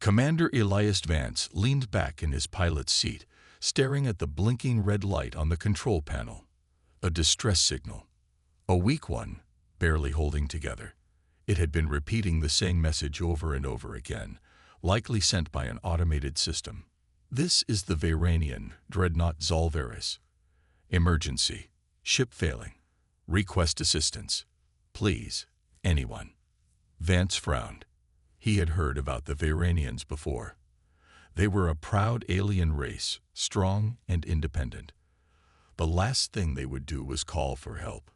Commander Elias Vance leaned back in his pilot's seat, staring at the blinking red light on the control panel. A distress signal. A weak one, barely holding together. It had been repeating the same message over and over again, likely sent by an automated system. This is the Vayranian dreadnought Zolvaris. Emergency. Ship failing. Request assistance. Please, anyone. Vance frowned. He had heard about the Vayranians before. They were a proud alien race, strong and independent. The last thing they would do was call for help,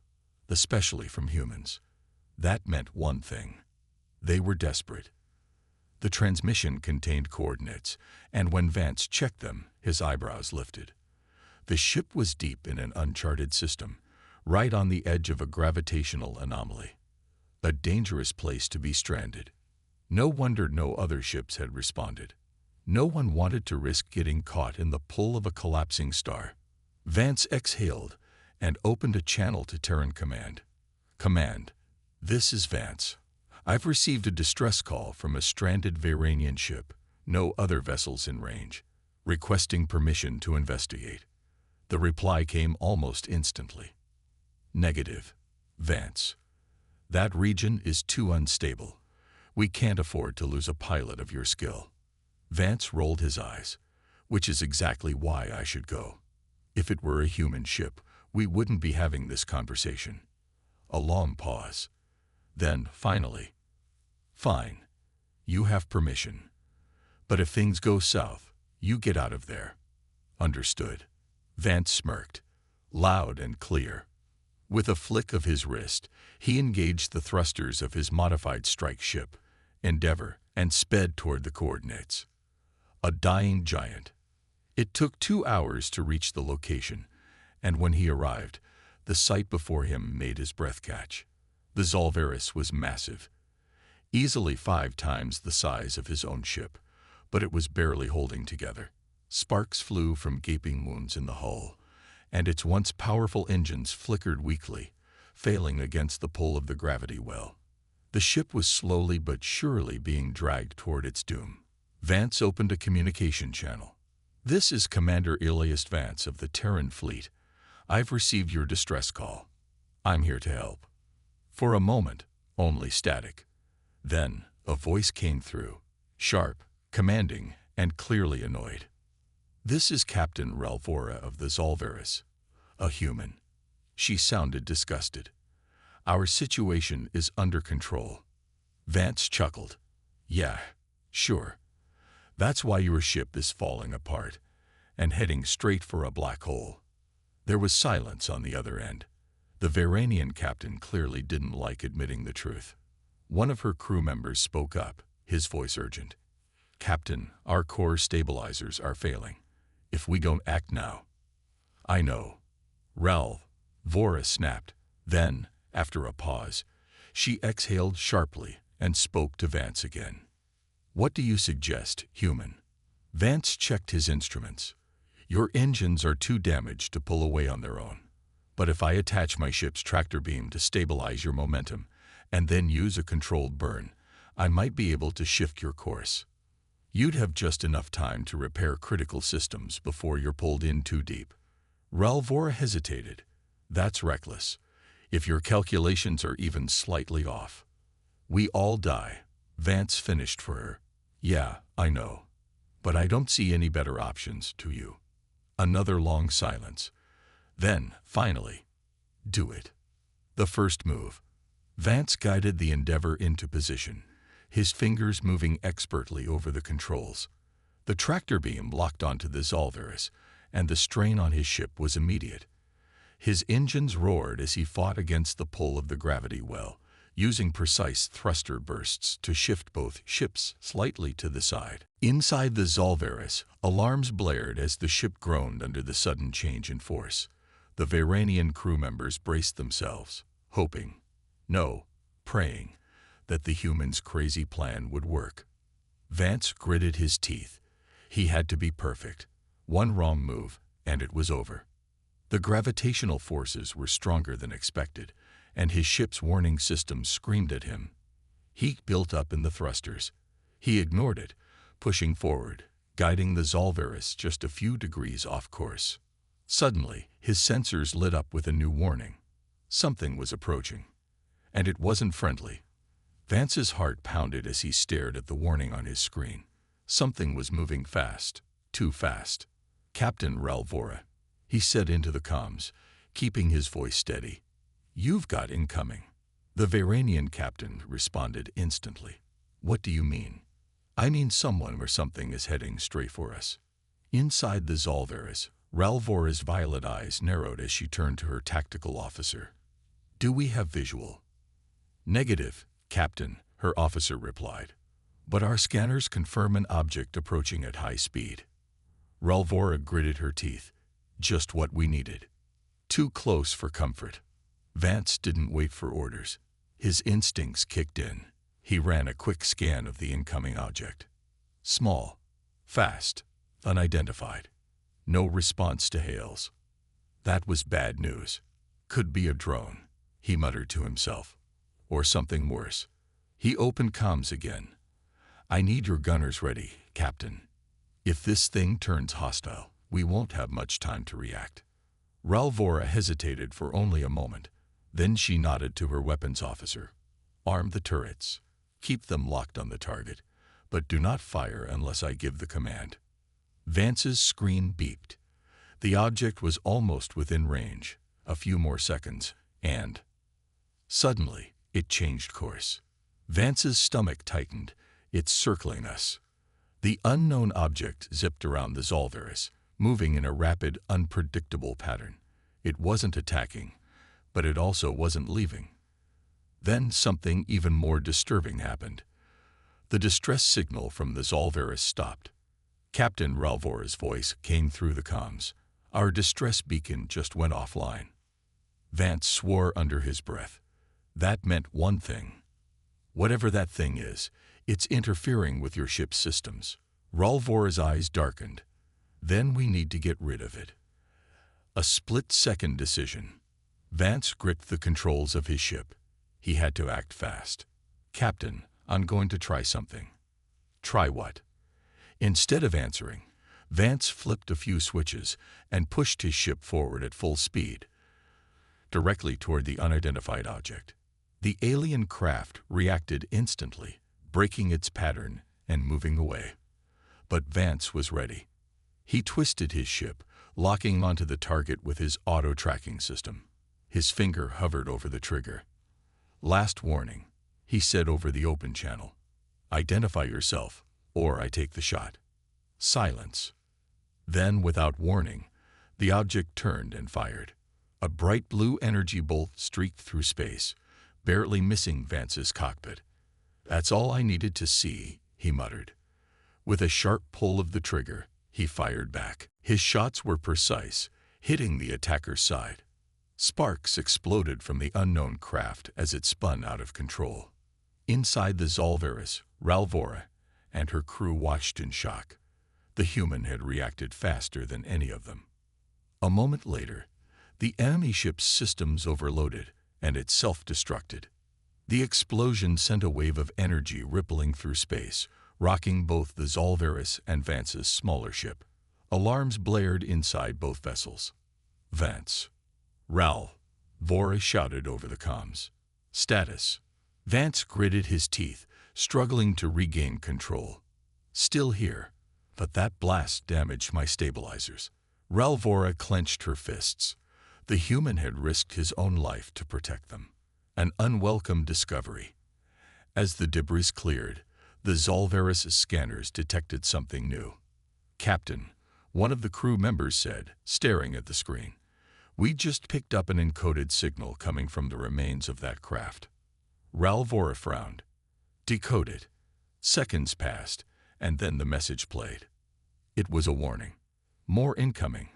especially from humans. That meant one thing. They were desperate. The transmission contained coordinates, and when Vance checked them, his eyebrows lifted. The ship was deep in an uncharted system, right on the edge of a gravitational anomaly. A dangerous place to be stranded. No wonder no other ships had responded. No one wanted to risk getting caught in the pull of a collapsing star. Vance exhaled and opened a channel to Terran Command. Command, this is Vance. I've received a distress call from a stranded Vayranian ship, no other vessels in range, requesting permission to investigate. The reply came almost instantly. Negative, Vance. That region is too unstable. We can't afford to lose a pilot of your skill. Vance rolled his eyes, which is exactly why I should go. If it were a human ship, we wouldn't be having this conversation. A long pause. Then, finally, fine, you have permission. But if things go south, you get out of there. Understood. Vance smirked, loud and clear. With a flick of his wrist, he engaged the thrusters of his modified strike ship, Endeavor, and sped toward the coordinates. A dying giant. It took 2 hours to reach the location, and when he arrived, the sight before him made his breath catch. The Zolvaris was massive, easily 5 times the size of his own ship, but it was barely holding together. Sparks flew from gaping wounds in the hull, and its once powerful engines flickered weakly, failing against the pull of the gravity well. The ship was slowly but surely being dragged toward its doom. Vance opened a communication channel. This is Commander Elias Vance of the Terran Fleet. I've received your distress call. I'm here to help. For a moment, only static. Then, a voice came through, sharp, commanding, and clearly annoyed. This is Captain Relvora of the Zolvaris, a human. She sounded disgusted. Our situation is under control. Vance chuckled. Yeah, sure. That's why your ship is falling apart and heading straight for a black hole. There was silence on the other end. The Vayranian captain clearly didn't like admitting the truth. One of her crew members spoke up, his voice urgent. Captain, our core stabilizers are failing. If we don't act now. I know. Vora snapped. Then, after a pause, she exhaled sharply and spoke to Vance again. What do you suggest, human? Vance checked his instruments. Your engines are too damaged to pull away on their own. But if I attach my ship's tractor beam to stabilize your momentum and then use a controlled burn, I might be able to shift your course. You'd have just enough time to repair critical systems before you're pulled in too deep. Relvora hesitated. That's reckless. If your calculations are even slightly off. We all die. Vance finished for her. Yeah, I know. But I don't see any better options to you. Another long silence. Then, finally, do it. The first move. Vance guided the Endeavor into position, his fingers moving expertly over the controls. The tractor beam locked onto the Zolvaris, and the strain on his ship was immediate. His engines roared as he fought against the pull of the gravity well, using precise thruster bursts to shift both ships slightly to the side. Inside the Zolvaris, alarms blared as the ship groaned under the sudden change in force. The Vayranian crew members braced themselves, hoping, no, praying, that the humans' crazy plan would work. Vance gritted his teeth. He had to be perfect. One wrong move, and it was over. The gravitational forces were stronger than expected, and his ship's warning system screamed at him. Heat built up in the thrusters. He ignored it, pushing forward, guiding the Zolvarus just a few degrees off course. Suddenly, his sensors lit up with a new warning. Something was approaching. And it wasn't friendly. Vance's heart pounded as he stared at the warning on his screen. Something was moving fast, too fast. "Captain Ralvora," he said into the comms, keeping his voice steady. "You've got incoming." The Varanian captain responded instantly. "What do you mean?" "I mean someone or something is heading straight for us." Inside the Zolvarus, Ralvora's violet eyes narrowed as she turned to her tactical officer. "Do we have visual?" "Negative, Captain," her officer replied. "But our scanners confirm an object approaching at high speed." Ralvora gritted her teeth. Just what we needed. Too close for comfort. Vance didn't wait for orders. His instincts kicked in. He ran a quick scan of the incoming object. Small, fast, unidentified. No response to hails. That was bad news. Could be a drone, he muttered to himself. Or something worse. He opened comms again. "I need your gunners ready, Captain. If this thing turns hostile, we won't have much time to react." Ralvora hesitated for only a moment. Then she nodded to her weapons officer. "Arm the turrets. Keep them locked on the target, but do not fire unless I give the command." Vance's screen beeped. The object was almost within range. A few more seconds, and suddenly it changed course. Vance's stomach tightened. "It's circling us." The unknown object zipped around the Zolvarus, moving in a rapid, unpredictable pattern. It wasn't attacking, but it also wasn't leaving. Then something even more disturbing happened. The distress signal from the Zolvarus stopped. Captain Ralvora's voice came through the comms. "Our distress beacon just went offline." Vance swore under his breath. That meant one thing. Whatever that thing is, it's interfering with your ship's systems. Ralvora's eyes darkened. "Then we need to get rid of it." A split-second decision. Vance gripped the controls of his ship. He had to act fast. "Captain, I'm going to try something." "Try what?" Instead of answering, Vance flipped a few switches and pushed his ship forward at full speed, directly toward the unidentified object. The alien craft reacted instantly, breaking its pattern and moving away. But Vance was ready. He twisted his ship, locking onto the target with his auto-tracking system. His finger hovered over the trigger. "Last warning," he said over the open channel. "Identify yourself, or I take the shot." Silence. Then, without warning, the object turned and fired. A bright blue energy bolt streaked through space, barely missing Vance's cockpit. "That's all I needed to see," he muttered. With a sharp pull of the trigger, he fired back. His shots were precise, hitting the attacker's side. Sparks exploded from the unknown craft as it spun out of control. Inside the Zolvarus, Ralvora and her crew watched in shock. The human had reacted faster than any of them. A moment later, the enemy ship's systems overloaded, and it self-destructed. The explosion sent a wave of energy rippling through space, rocking both the Zolvarus and Vance's smaller ship. Alarms blared inside both vessels. "Vance." Ralvora shouted over the comms. "Status." Vance gritted his teeth, struggling to regain control. "Still here, but that blast damaged my stabilizers." Ralvora clenched her fists. The human had risked his own life to protect them. An unwelcome discovery. As the debris cleared, the Zolvarus scanners detected something new. "Captain," one of the crew members said, staring at the screen, "we just picked up an encoded signal coming from the remains of that craft." Ralvora frowned. "Decoded." Seconds passed, and then the message played. It was a warning. More incoming.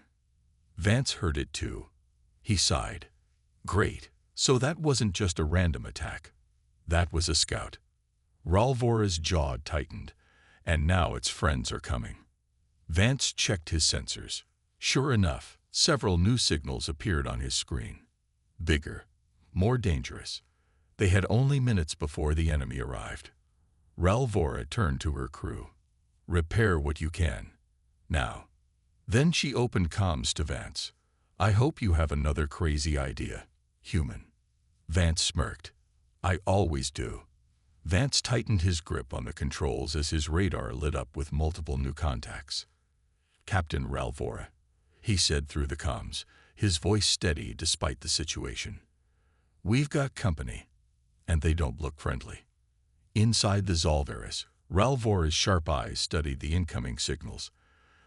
Vance heard it too. He sighed. "Great. So that wasn't just a random attack. That was a scout." Ralvora's jaw tightened, and now its friends are coming. Vance checked his sensors. Sure enough, several new signals appeared on his screen. Bigger, more dangerous. They had only minutes before the enemy arrived. Ralvora turned to her crew. Repair what you can. Now. Then she opened comms to Vance. I hope you have another crazy idea, human. Vance smirked. I always do. Vance tightened his grip on the controls as his radar lit up with multiple new contacts. Captain Ralvora, he said through the comms, his voice steady despite the situation. We've got company, and they don't look friendly. Inside the Zolvarus, Ralvora's sharp eyes studied the incoming signals.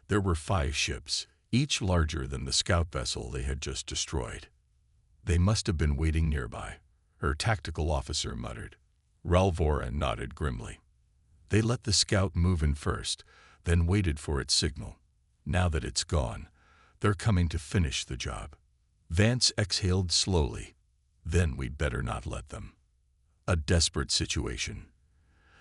There were 5 ships, each larger than the scout vessel they had just destroyed. They must have been waiting nearby, her tactical officer muttered. Ralvora nodded grimly. They let the scout move in first, then waited for its signal. Now that it's gone, they're coming to finish the job. Vance exhaled slowly. Then we'd better not let them. A desperate situation.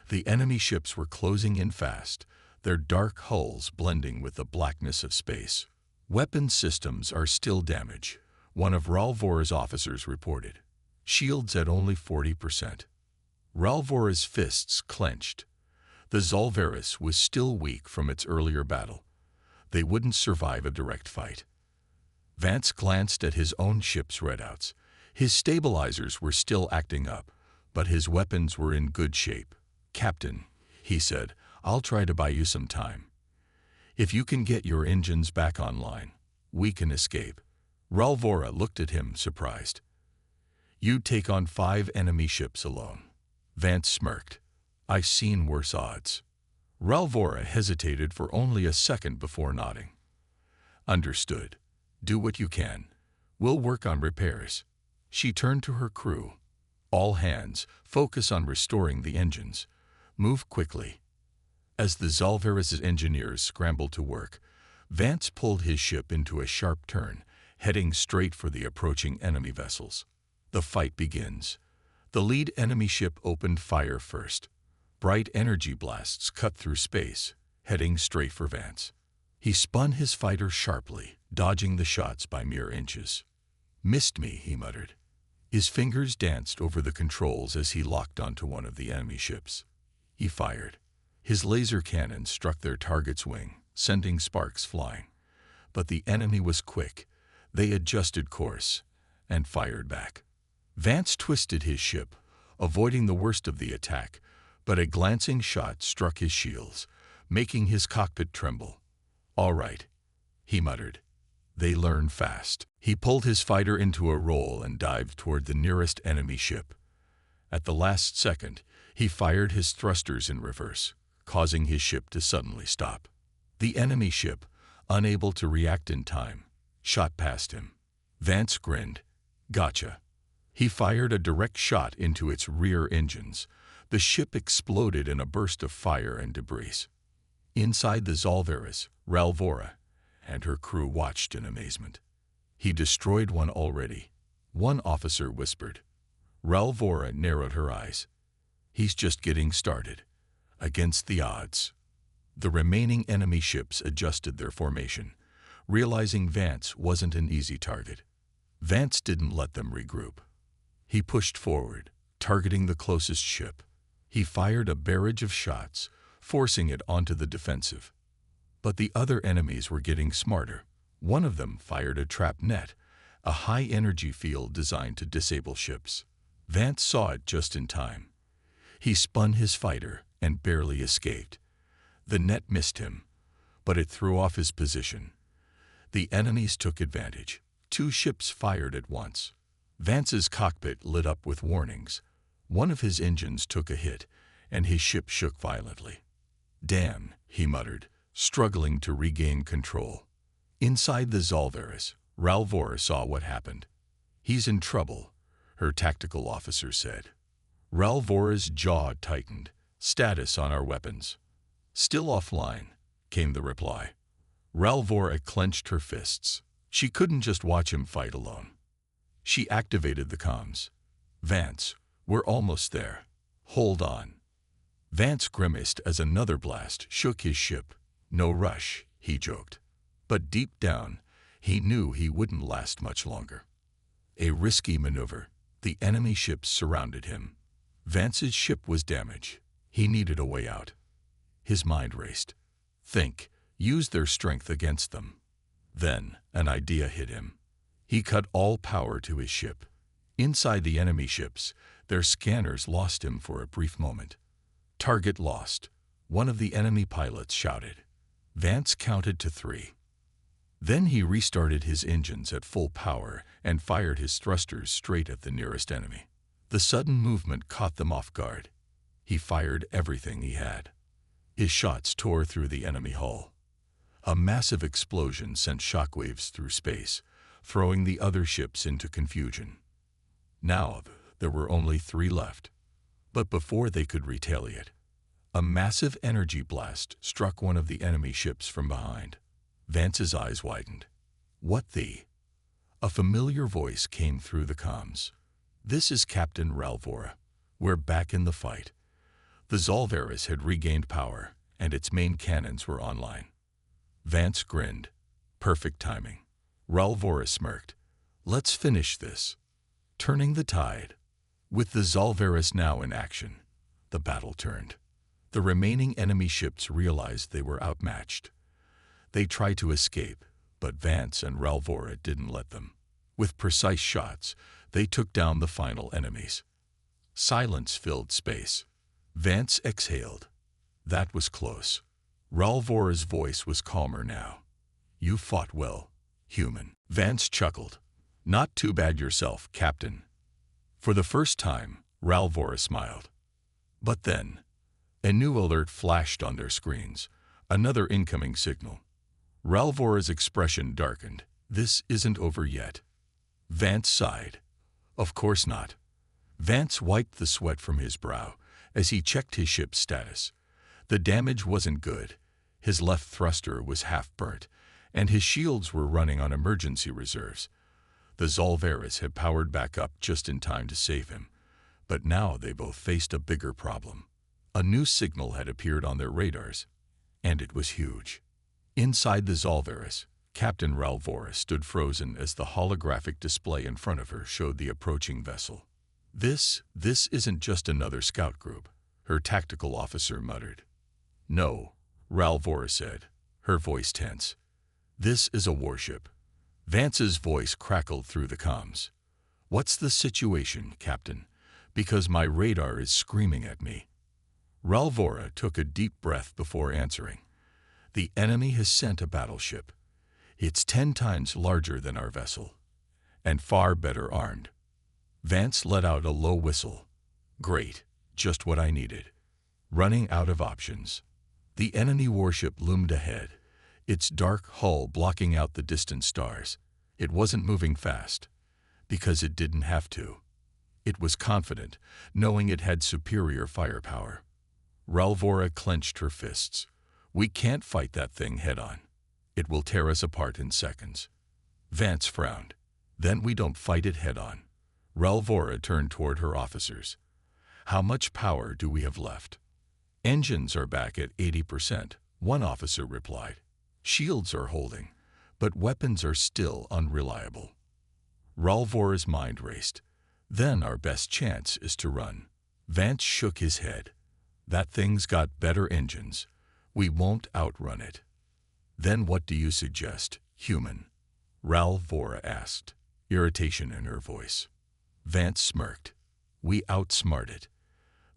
The enemy ships were closing in fast, their dark hulls blending with the blackness of space. Weapon systems are still damaged, one of Ralvora's officers reported. Shields at only 40%. Ralvora's fists clenched. The Zolvarus was still weak from its earlier battle. They wouldn't survive a direct fight. Vance glanced at his own ship's readouts. His stabilizers were still acting up, but his weapons were in good shape. Captain, he said, I'll try to buy you some time. If you can get your engines back online, we can escape. Ralvora looked at him, surprised. You'd take on 5 enemy ships alone. Vance smirked. I've seen worse odds. Ralvora hesitated for only a second before nodding. Understood. Do what you can. We'll work on repairs. She turned to her crew. All hands, focus on restoring the engines. Move quickly. As the Zolvarus' engineers scrambled to work, Vance pulled his ship into a sharp turn, heading straight for the approaching enemy vessels. The fight begins. The lead enemy ship opened fire first. Bright energy blasts cut through space, heading straight for Vance. He spun his fighter sharply, dodging the shots by mere inches. Missed me, he muttered. His fingers danced over the controls as he locked onto one of the enemy ships. He fired. His laser cannon struck their target's wing, sending sparks flying. But the enemy was quick. They adjusted course and fired back. Vance twisted his ship, avoiding the worst of the attack, but a glancing shot struck his shields, making his cockpit tremble. All right, he muttered. They learn fast. He pulled his fighter into a roll and dived toward the nearest enemy ship. At the last second, he fired his thrusters in reverse, causing his ship to suddenly stop. The enemy ship, unable to react in time, shot past him. Vance grinned. Gotcha. He fired a direct shot into its rear engines. The ship exploded in a burst of fire and debris. Inside the Zolvarus, Ralvora and her crew watched in amazement. He destroyed one already, one officer whispered. Ralvora narrowed her eyes. He's just getting started. Against the odds. The remaining enemy ships adjusted their formation, realizing Vance wasn't an easy target. Vance didn't let them regroup. He pushed forward, targeting the closest ship. He fired a barrage of shots, forcing it onto the defensive. But the other enemies were getting smarter. One of them fired a trap net, a high-energy field designed to disable ships. Vance saw it just in time. He spun his fighter and barely escaped. The net missed him, but it threw off his position. The enemies took advantage. 2 ships fired at once. Vance's cockpit lit up with warnings. One of his engines took a hit, and his ship shook violently. Damn, he muttered, struggling to regain control. Inside the Zolvarus, Ralvora saw what happened. He's in trouble, her tactical officer said. Ralvora's jaw tightened. Status on our weapons. Still offline, came the reply. Ralvora clenched her fists. She couldn't just watch him fight alone. She activated the comms. Vance, we're almost there. Hold on. Vance grimaced as another blast shook his ship. No rush, he joked. But deep down, he knew he wouldn't last much longer. A risky maneuver. The enemy ships surrounded him. Vance's ship was damaged. He needed a way out. His mind raced. Think, use their strength against them. Then, an idea hit him. He cut all power to his ship. Inside the enemy ships, their scanners lost him for a brief moment. Target lost, one of the enemy pilots shouted. Vance counted to 3. Then he restarted his engines at full power and fired his thrusters straight at the nearest enemy. The sudden movement caught them off guard. He fired everything he had. His shots tore through the enemy hull. A massive explosion sent shockwaves through space, throwing the other ships into confusion. Now, there were only 3 left. But before they could retaliate, a massive energy blast struck one of the enemy ships from behind. Vance's eyes widened. What the? A familiar voice came through the comms. This is Captain Ralvora. We're back in the fight. The Zolvarus had regained power, and its main cannons were online. Vance grinned. Perfect timing. Ralvora smirked. Let's finish this. Turning the tide. With the Zolvarus now in action, the battle turned. The remaining enemy ships realized they were outmatched. They tried to escape, but Vance and Ralvora didn't let them. With precise shots, they took down the final enemies. Silence filled space. Vance exhaled. That was close. Ralvora's voice was calmer now. You fought well, human. Vance chuckled. Not too bad yourself, Captain. For the first time, Ralvora smiled. But then, a new alert flashed on their screens. Another incoming signal. Ralvora's expression darkened. This isn't over yet. Vance sighed. Of course not. Vance wiped the sweat from his brow as he checked his ship's status. The damage wasn't good. His left thruster was half burnt, and his shields were running on emergency reserves. The Zolvarus had powered back up just in time to save him, but now they both faced a bigger problem. A new signal had appeared on their radars, and it was huge. Inside the Zolvarus, Captain Ralvora stood frozen as the holographic display in front of her showed the approaching vessel. This isn't just another scout group, her tactical officer muttered. No, Ralvora said, her voice tense. This is a warship. Vance's voice crackled through the comms. What's the situation, Captain? Because my radar is screaming at me. Ralvora took a deep breath before answering. The enemy has sent a battleship. It's 10 times larger than our vessel, and far better armed. Vance let out a low whistle. Great, just what I needed. Running out of options. The enemy warship loomed ahead, its dark hull blocking out the distant stars. It wasn't moving fast, because it didn't have to. It was confident, knowing it had superior firepower. Ralvora clenched her fists. We can't fight that thing head-on. It will tear us apart in seconds. Vance frowned. Then we don't fight it head-on. Ralvora turned toward her officers. How much power do we have left? Engines are back at 80%, one officer replied. Shields are holding, but weapons are still unreliable. Ralvora's mind raced. Then our best chance is to run. Vance shook his head. That thing's got better engines. We won't outrun it. Then what do you suggest, human? Ralvora asked, irritation in her voice. Vance smirked. We outsmart it.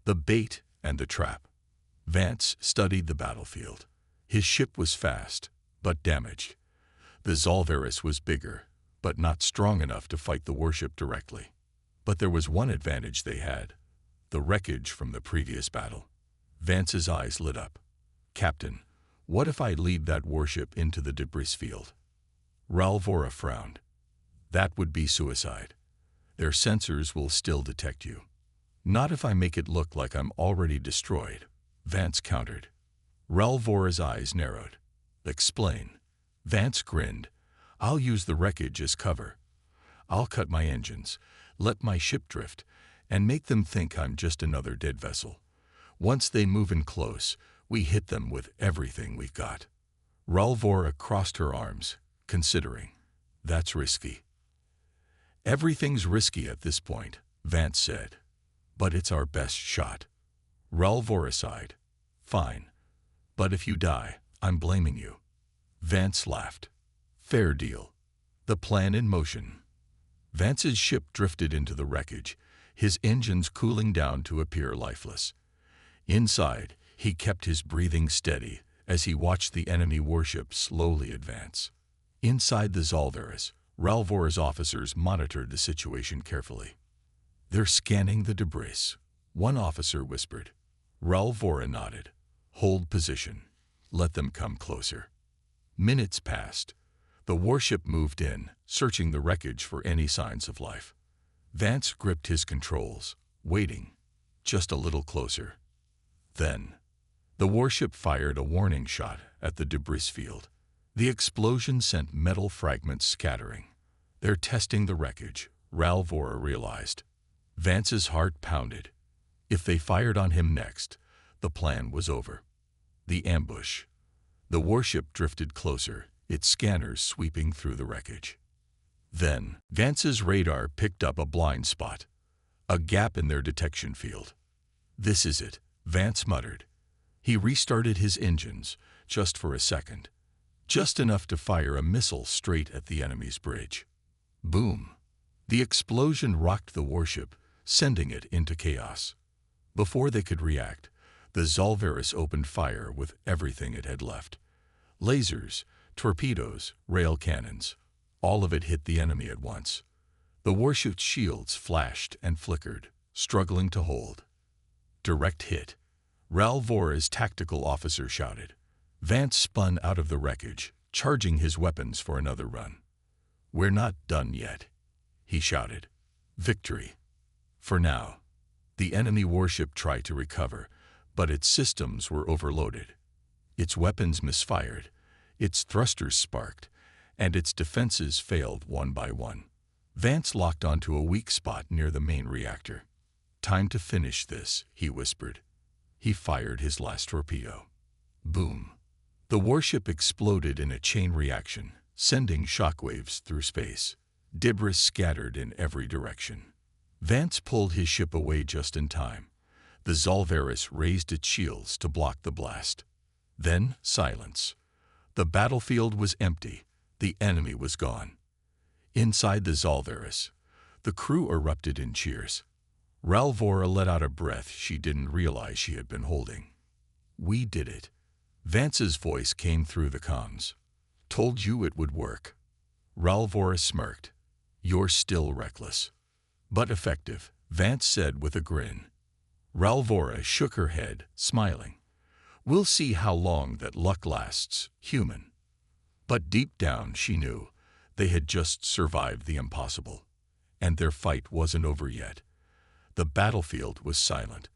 The bait and the trap. Vance studied the battlefield. His ship was fast, but damaged. The Zolvarus was bigger, but not strong enough to fight the warship directly. But there was one advantage they had. The wreckage from the previous battle. Vance's eyes lit up. Captain, what if I lead that warship into the debris field? Ralvora frowned. That would be suicide. Their sensors will still detect you. Not if I make it look like I'm already destroyed, Vance countered. Ralvora's eyes narrowed. Explain. Vance grinned. I'll use the wreckage as cover. I'll cut my engines, let my ship drift, and make them think I'm just another dead vessel. Once they move in close, we hit them with everything we've got. Ralvora crossed her arms, considering. That's risky. Everything's risky at this point, Vance said. But it's our best shot. Ralvora sighed. Fine. But if you die, I'm blaming you. Vance laughed. Fair deal. The plan in motion. Vance's ship drifted into the wreckage, his engines cooling down to appear lifeless. Inside, he kept his breathing steady as he watched the enemy warship slowly advance. Inside the Zalvaris, Ralvora's officers monitored the situation carefully. They're scanning the debris, one officer whispered. Ralvora nodded. Hold position. Let them come closer. Minutes passed. The warship moved in, searching the wreckage for any signs of life. Vance gripped his controls, waiting, just a little closer. Then, the warship fired a warning shot at the debris field. The explosion sent metal fragments scattering. They're testing the wreckage, Ralvora realized. Vance's heart pounded. If they fired on him next, the plan was over. The ambush. The warship drifted closer, its scanners sweeping through the wreckage. Then, Vance's radar picked up a blind spot, a gap in their detection field. This is it, Vance muttered. He restarted his engines, just for a second, just enough to fire a missile straight at the enemy's bridge. Boom! The explosion rocked the warship, sending it into chaos. Before they could react, the Zalvaris opened fire with everything it had left. Lasers, torpedoes, rail cannons, all of it hit the enemy at once. The warship's shields flashed and flickered, struggling to hold. Direct hit. Ralvora's tactical officer shouted. Vance spun out of the wreckage, charging his weapons for another run. We're not done yet, he shouted. Victory. For now. The enemy warship tried to recover, but its systems were overloaded. Its weapons misfired, its thrusters sparked, and its defenses failed one by one. Vance locked onto a weak spot near the main reactor. Time to finish this, he whispered. He fired his last torpedo. Boom. The warship exploded in a chain reaction, sending shockwaves through space. Debris scattered in every direction. Vance pulled his ship away just in time. The Zalvaris raised its shields to block the blast. Then silence. The battlefield was empty. The enemy was gone. Inside the Zalvaris, the crew erupted in cheers. Ralvora let out a breath she didn't realize she had been holding. We did it. Vance's voice came through the comms. Told you it would work. Ralvora smirked. You're still reckless. But effective, Vance said with a grin. Ralvora shook her head, smiling. We'll see how long that luck lasts, human. But deep down she knew they had just survived the impossible. And their fight wasn't over yet. The battlefield was silent.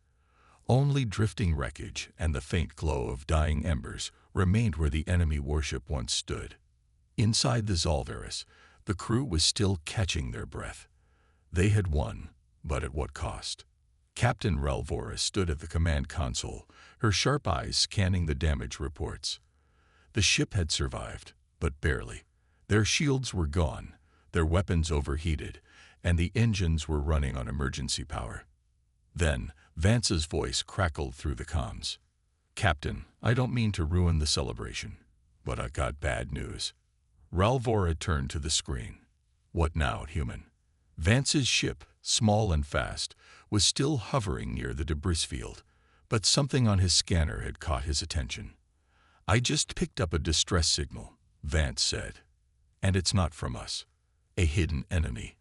Only drifting wreckage and the faint glow of dying embers remained where the enemy warship once stood. Inside the Zalvaris, the crew was still catching their breath. They had won, but at what cost? Captain Ralvora stood at the command console, her sharp eyes scanning the damage reports. The ship had survived, but barely. Their shields were gone, their weapons overheated, and the engines were running on emergency power. Then, Vance's voice crackled through the comms. Captain, I don't mean to ruin the celebration, but I got bad news. Ralvora turned to the screen. What now, human? Vance's ship, small and fast, was still hovering near the debris field, but something on his scanner had caught his attention. I just picked up a distress signal, Vance said. And it's not from us. A hidden enemy.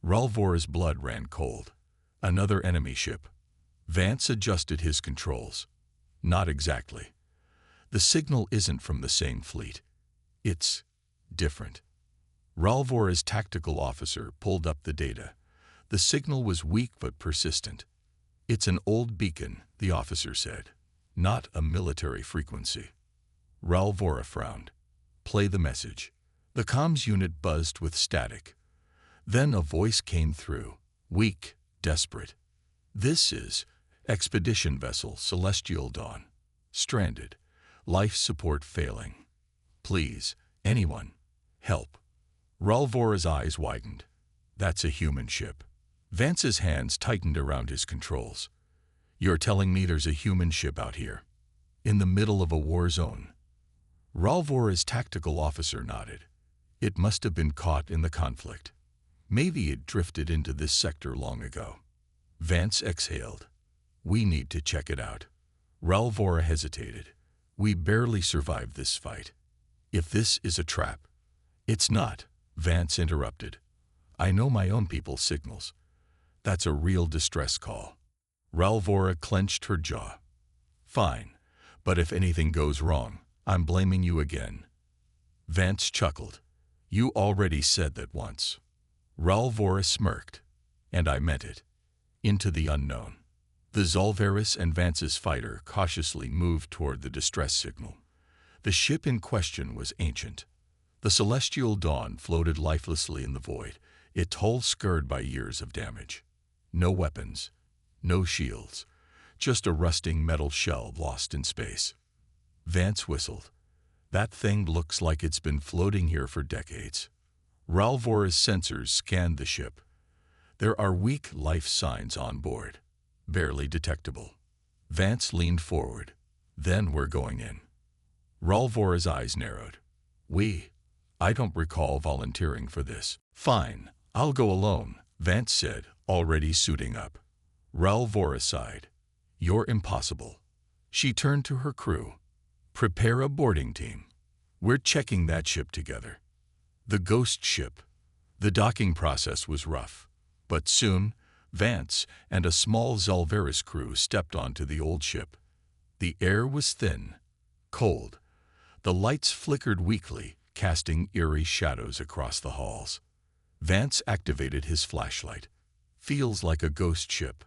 Ralvora's blood ran cold. Another enemy ship. Vance adjusted his controls. Not exactly. The signal isn't from the same fleet. It's different. Ralvora's tactical officer pulled up the data. The signal was weak but persistent. It's an old beacon, the officer said. Not a military frequency. Ralvora frowned. Play the message. The comms unit buzzed with static. Then a voice came through, weak, desperate. This is Expedition Vessel Celestial Dawn. Stranded. Life support failing. Please, anyone, help. Ralvora's eyes widened. That's a human ship. Vance's hands tightened around his controls. You're telling me there's a human ship out here? In the middle of a war zone? Ralvora's tactical officer nodded. It must have been caught in the conflict. Maybe it drifted into this sector long ago. Vance exhaled. We need to check it out. Ralvora hesitated. We barely survived this fight. If this is a trap. It's not, Vance interrupted. I know my own people's signals. That's a real distress call. Ralvora clenched her jaw. Fine, but if anything goes wrong, I'm blaming you again. Vance chuckled. You already said that once. Ralvora smirked. And I meant it. Into the unknown. The Zolvarus and Vance's fighter cautiously moved toward the distress signal. The ship in question was ancient. The celestial dawn floated lifelessly in the void, its hull scarred by years of damage. No weapons, no shields, just a rusting metal shell lost in space. Vance whistled. That thing looks like it's been floating here for decades. Ralvora's sensors scanned the ship. There are weak life signs on board, barely detectable. Vance leaned forward. Then we're going in. Ralvora's eyes narrowed. I don't recall volunteering for this. Fine, I'll go alone, Vance said, already suiting up. Ralvora sighed. You're impossible. She turned to her crew. Prepare a boarding team. We're checking that ship together. The ghost ship. The docking process was rough. But soon, Vance and a small Zolvarus crew stepped onto the old ship. The air was thin, cold. The lights flickered weakly, casting eerie shadows across the halls. Vance activated his flashlight. Feels like a ghost ship.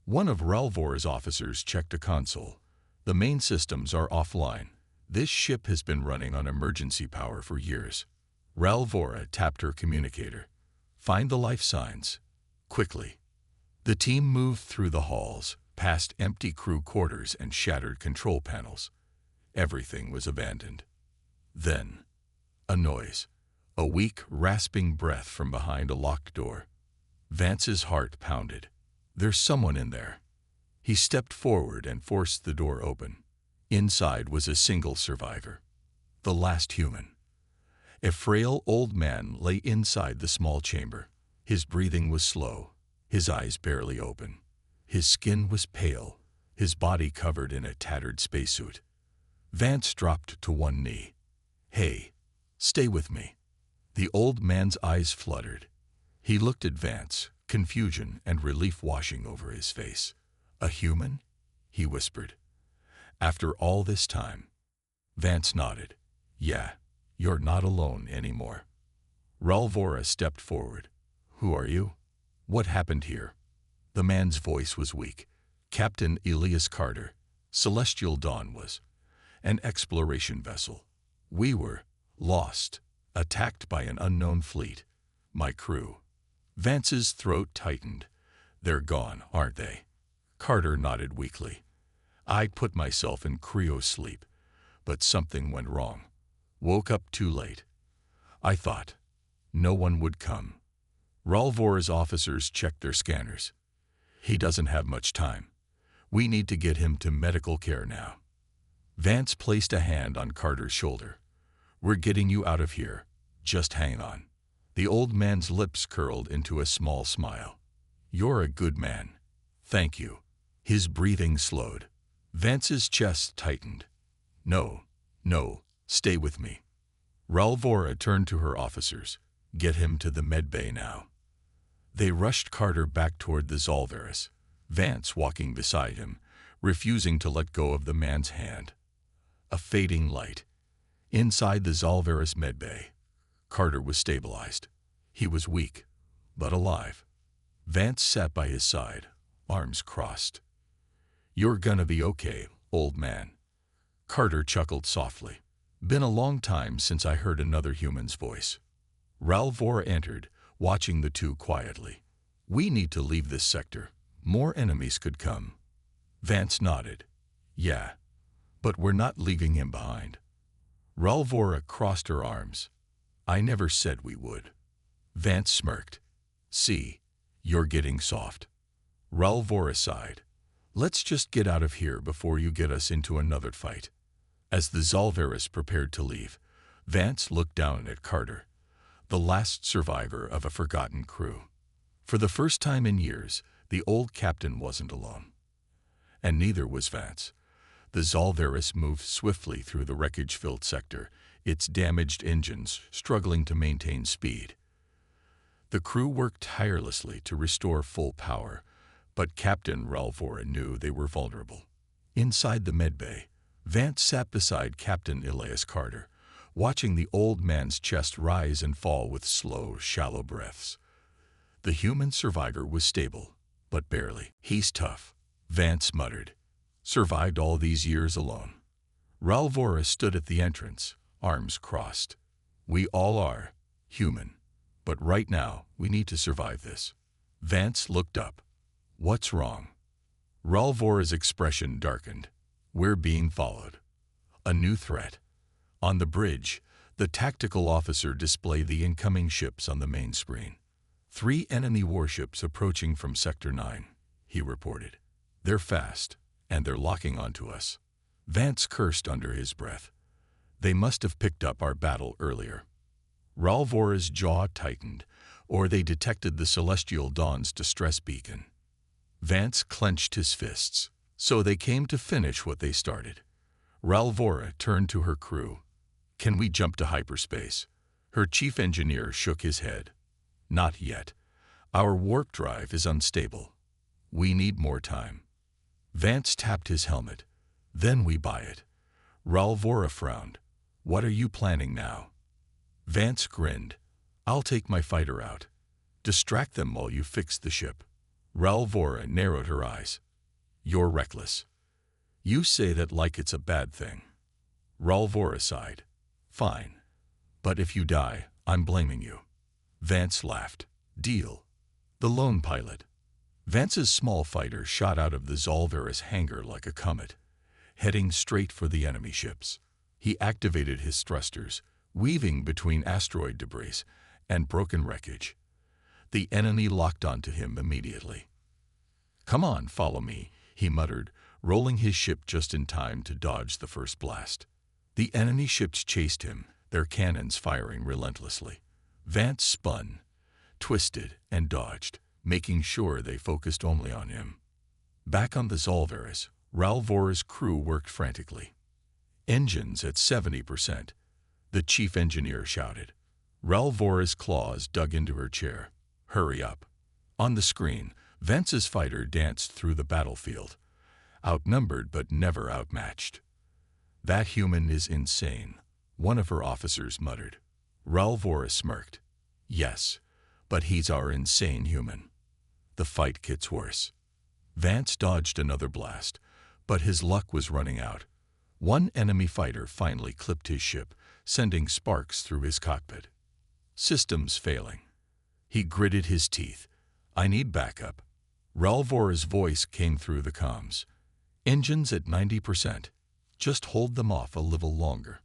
One of Ralvora's officers checked a console. The main systems are offline. This ship has been running on emergency power for years. Ralvora tapped her communicator. Find the life signs. Quickly. The team moved through the halls, past empty crew quarters and shattered control panels. Everything was abandoned. Then, a noise. A weak, rasping breath from behind a locked door. Vance's heart pounded. There's someone in there. He stepped forward and forced the door open. Inside was a single survivor. The last human. A frail old man lay inside the small chamber. His breathing was slow, his eyes barely open. His skin was pale, his body covered in a tattered spacesuit. Vance dropped to one knee. Hey, stay with me. The old man's eyes fluttered. He looked at Vance, confusion and relief washing over his face. A human? He whispered. After all this time? Vance nodded. Yeah, you're not alone anymore. Ralvora stepped forward. Who are you? What happened here? The man's voice was weak. Captain Elias Carter. Celestial Dawn was. An exploration vessel. We were lost, attacked by an unknown fleet. My crew. Vance's throat tightened. They're gone, aren't they? Carter nodded weakly. I put myself in cryo-sleep, but something went wrong. Woke up too late. I thought no one would come. Ralvora's officers checked their scanners. He doesn't have much time. We need to get him to medical care now. Vance placed a hand on Carter's shoulder. We're getting you out of here. Just hang on. The old man's lips curled into a small smile. You're a good man. Thank you. His breathing slowed. Vance's chest tightened. No, stay with me. Ralvora turned to her officers. Get him to the medbay now. They rushed Carter back toward the Zolvarus, Vance walking beside him, refusing to let go of the man's hand. A fading light. Inside the Zolvarus medbay, Carter was stabilized. He was weak, but alive. Vance sat by his side, arms crossed. You're gonna be okay, old man. Carter chuckled softly. Been a long time since I heard another human's voice. Ralvora entered, watching the two quietly. We need to leave this sector. More enemies could come. Vance nodded. Yeah, but we're not leaving him behind. Ralvora crossed her arms. I never said we would. Vance smirked. See, you're getting soft. Ralvora sighed. Let's just get out of here before you get us into another fight. As the Zalveris prepared to leave, Vance looked down at Carter, the last survivor of a forgotten crew. For the first time in years, the old captain wasn't alone. And neither was Vance. The Zalveris moved swiftly through the wreckage-filled sector, its damaged engines struggling to maintain speed. The crew worked tirelessly to restore full power, but Captain Ralvora knew they were vulnerable. Inside the medbay, Vance sat beside Captain Elias Carter, watching the old man's chest rise and fall with slow, shallow breaths. The human survivor was stable, but barely. "He's tough," Vance muttered. "Survived all these years alone." Ralvora stood at the entrance, arms crossed. "We all are human, but right now we need to survive this." Vance looked up. "What's wrong?" Ralvora's expression darkened. "We're being followed." A new threat. On the bridge, the tactical officer displayed the incoming ships on the main screen. "3 enemy warships approaching from Sector 9, he reported. "They're fast, and they're locking onto us." Vance cursed under his breath. They must have picked up our battle earlier. Ralvora's jaw tightened, or they detected the Celestial Dawn's distress beacon. Vance clenched his fists. So they came to finish what they started. Ralvora turned to her crew. "Can we jump to hyperspace?" Her chief engineer shook his head. "Not yet. Our warp drive is unstable. We need more time." Vance tapped his helmet. "Then we buy it." Ralvora frowned. "What are you planning now?" Vance grinned. "I'll take my fighter out. Distract them while you fix the ship." Ralvora narrowed her eyes. "You're reckless. You say that like it's a bad thing." Ralvora sighed. "Fine. But if you die, I'm blaming you." Vance laughed. "Deal." The lone pilot. Vance's small fighter shot out of the Zalveris hangar like a comet, heading straight for the enemy ships. He activated his thrusters, weaving between asteroid debris and broken wreckage. The enemy locked onto him immediately. "Come on, follow me," he muttered, rolling his ship just in time to dodge the first blast. The enemy ships chased him, their cannons firing relentlessly. Vance spun, twisted, and dodged, making sure they focused only on him. Back on the Zalveris, Ralvora's crew worked frantically. "Engines at 70%, the chief engineer shouted. Ralvora's claws dug into her chair. "Hurry up." On the screen, Vance's fighter danced through the battlefield, outnumbered but never outmatched. "That human is insane," one of her officers muttered. Ralvora smirked. "Yes, but he's our insane human." The fight gets worse. Vance dodged another blast, but his luck was running out. One enemy fighter finally clipped his ship, sending sparks through his cockpit. Systems failing. He gritted his teeth. "I need backup." Ralvora's voice came through the comms. "Engines at 90%. Just hold them off a little longer."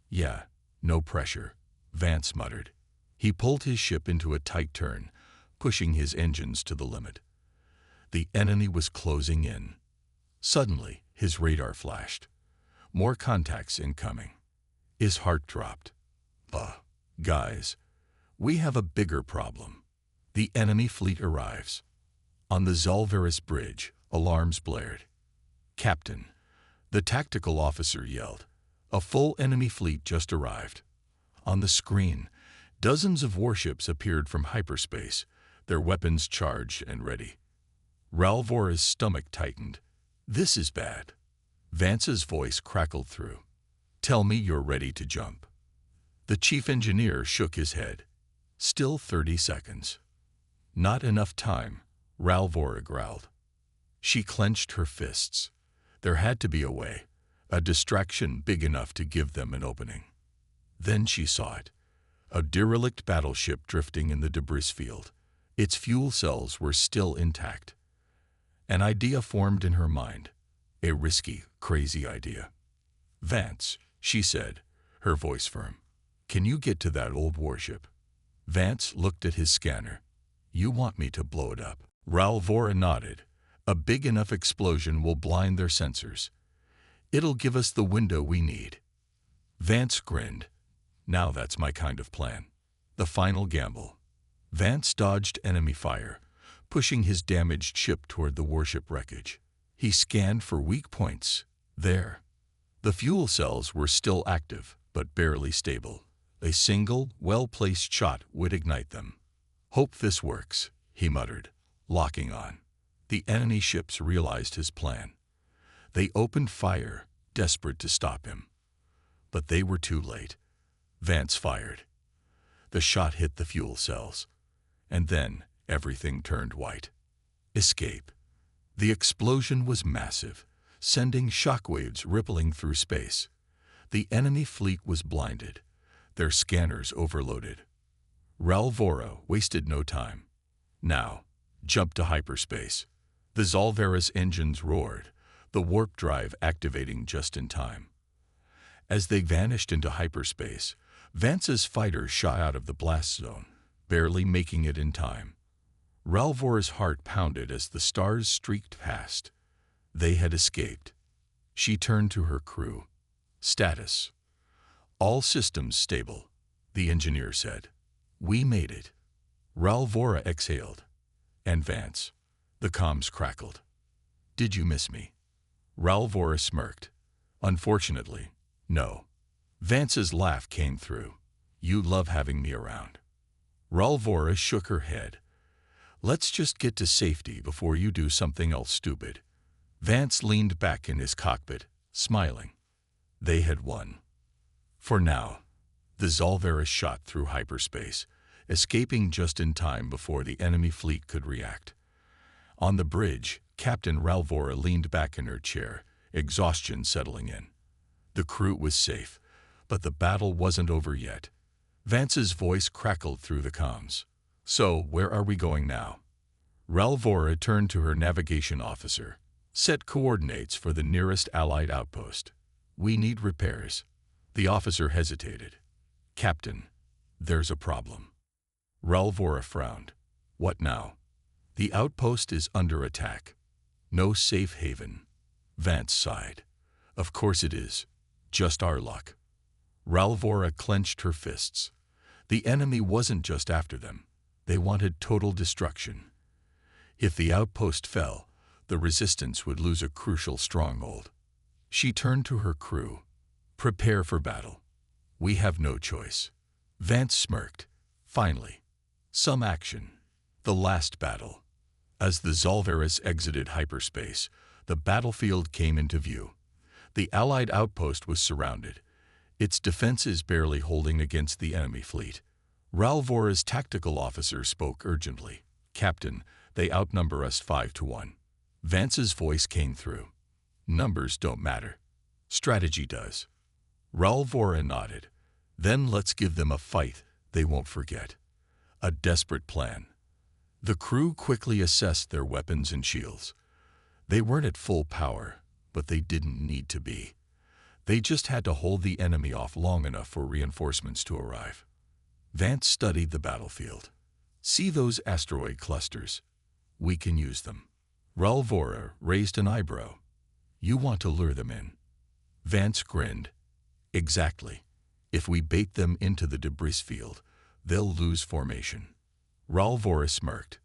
"Yeah, no pressure," Vance muttered. He pulled his ship into a tight turn, pushing his engines to the limit. The enemy was closing in. Suddenly, his radar flashed. More contacts incoming. His heart dropped. Guys, we have a bigger problem." The enemy fleet arrives. On the Zalveris bridge, alarms blared. "Captain," the tactical officer yelled, "a full enemy fleet just arrived." On the screen, dozens of warships appeared from hyperspace, their weapons charged and ready. Ralvora's stomach tightened. "This is bad." Vance's voice crackled through. "Tell me you're ready to jump." The chief engineer shook his head. "Still 30 seconds. "Not enough time," Ralvora growled. She clenched her fists. There had to be a way, a distraction big enough to give them an opening. Then she saw it. A derelict battleship drifting in the debris field. Its fuel cells were still intact. An idea formed in her mind. A risky, crazy idea. "Vance," she said, her voice firm. "Can you get to that old warship?" Vance looked at his scanner. "You want me to blow it up?" Ralvora nodded. "A big enough explosion will blind their sensors. It'll give us the window we need. Vance grinned. Now that's my kind of plan. The final gamble. Vance dodged enemy fire, pushing his damaged ship toward the warship wreckage. He scanned for weak points. There. The fuel cells were still active, but barely stable. A single, well-placed shot would ignite them. Hope this works, he muttered, locking on. The enemy ships realized his plan. They opened fire, desperate to stop him. But they were too late. Vance fired. The shot hit the fuel cells. And then everything turned white. Escape. The explosion was massive, sending shockwaves rippling through space. The enemy fleet was blinded, their scanners overloaded. Ralvora wasted no time. Now, jump to hyperspace. The Zalvera's engines roared, the warp drive activating just in time. As they vanished into hyperspace, Vance's fighter shot out of the blast zone, barely making it in time. Ralvora's heart pounded as the stars streaked past. They had escaped. She turned to her crew. Status. All systems stable, the engineer said. We made it. Ralvora exhaled. And Vance. The comms crackled. Did you miss me? Ralvora smirked. Unfortunately, no. Vance's laugh came through. You love having me around. Ralvora shook her head. Let's just get to safety before you do something else stupid. Vance leaned back in his cockpit, smiling. They had won. For now. The Zalvera shot through hyperspace, escaping just in time before the enemy fleet could react. On the bridge, Captain Ralvora leaned back in her chair, exhaustion settling in. The crew was safe, but the battle wasn't over yet. Vance's voice crackled through the comms. So, where are we going now? Ralvora turned to her navigation officer. Set coordinates for the nearest Allied outpost. We need repairs. The officer hesitated. Captain, there's a problem. Ralvora frowned. What now? The outpost is under attack. No safe haven. Vance sighed. Of course it is. Just our luck. Ralvora clenched her fists. The enemy wasn't just after them. They wanted total destruction. If the outpost fell, the resistance would lose a crucial stronghold. She turned to her crew. Prepare for battle. We have no choice. Vance smirked. Finally. Some action. The last battle. As the Zalveras exited hyperspace, the battlefield came into view. The Allied outpost was surrounded, its defenses barely holding against the enemy fleet. Ralvora's tactical officer spoke urgently. Captain, they outnumber us 5-1. Vance's voice came through. Numbers don't matter. Strategy does. Ralvora nodded. Then let's give them a fight they won't forget. A desperate plan. The crew quickly assessed their weapons and shields. They weren't at full power, but they didn't need to be. They just had to hold the enemy off long enough for reinforcements to arrive. Vance studied the battlefield. See those asteroid clusters? We can use them. Ralvora raised an eyebrow. You want to lure them in? Vance grinned. Exactly. If we bait them into the debris field, they'll lose formation. Ralvora smirked.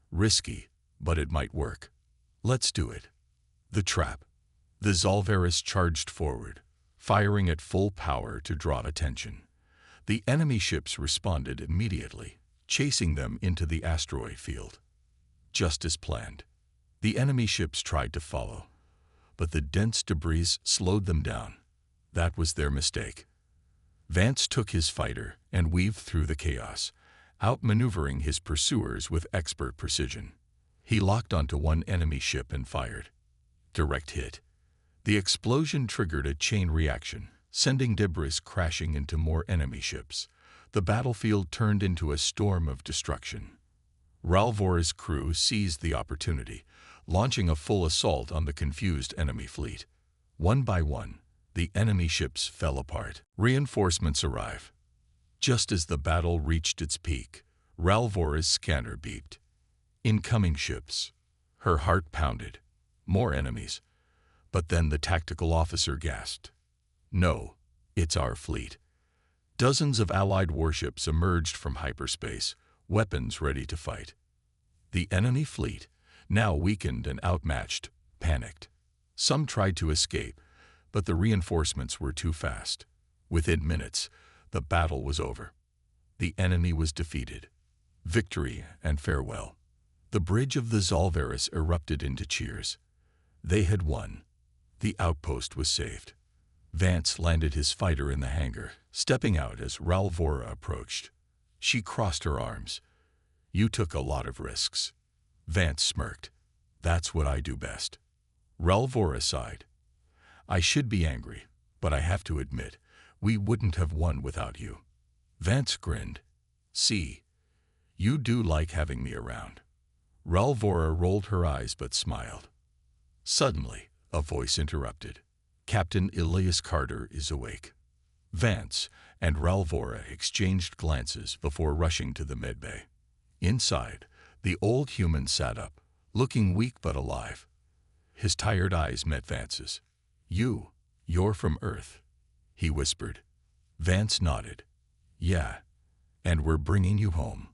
Risky, but it might work. Let's do it. The trap. The Zalveras charged forward, firing at full power to draw attention. The enemy ships responded immediately, chasing them into the asteroid field. Just as planned. The enemy ships tried to follow, but the dense debris slowed them down. That was their mistake. Vance took his fighter and weaved through the chaos, outmaneuvering his pursuers with expert precision. He locked onto one enemy ship and fired. Direct hit. The explosion triggered a chain reaction, sending debris crashing into more enemy ships. The battlefield turned into a storm of destruction. Ralvora's crew seized the opportunity, launching a full assault on the confused enemy fleet. One by one, the enemy ships fell apart. Reinforcements arrived. Just as the battle reached its peak, Ralvora's scanner beeped. Incoming ships. Her heart pounded. More enemies. But then the tactical officer gasped. No, it's our fleet. Dozens of Allied warships emerged from hyperspace, weapons ready to fight. The enemy fleet, now weakened and outmatched, panicked. Some tried to escape, but the reinforcements were too fast. Within minutes, the battle was over. The enemy was defeated. Victory and farewell. The bridge of the Zalvaris erupted into cheers. They had won. The outpost was saved. Vance landed his fighter in the hangar, stepping out as Ralvora approached. She crossed her arms. You took a lot of risks. Vance smirked. That's what I do best. Ralvora sighed. I should be angry, but I have to admit, we wouldn't have won without you. Vance grinned. See, you do like having me around. Ralvora rolled her eyes but smiled. Suddenly, a voice interrupted. Captain Elias Carter is awake. Vance and Ralvora exchanged glances before rushing to the medbay. Inside, the old human sat up, looking weak but alive. His tired eyes met Vance's. You're from Earth, he whispered. Vance nodded. Yeah, and we're bringing you home.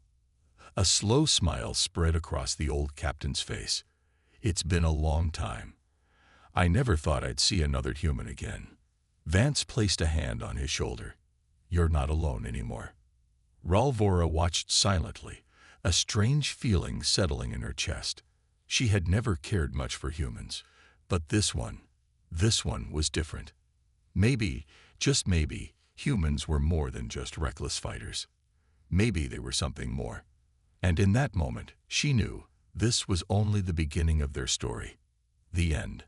A slow smile spread across the old captain's face. It's been a long time. I never thought I'd see another human again. Vance placed a hand on his shoulder. You're not alone anymore. Ralvora watched silently, a strange feeling settling in her chest. She had never cared much for humans, but this one was different. Maybe, just maybe, humans were more than just reckless fighters. Maybe they were something more. And in that moment, she knew this was only the beginning of their story. The end.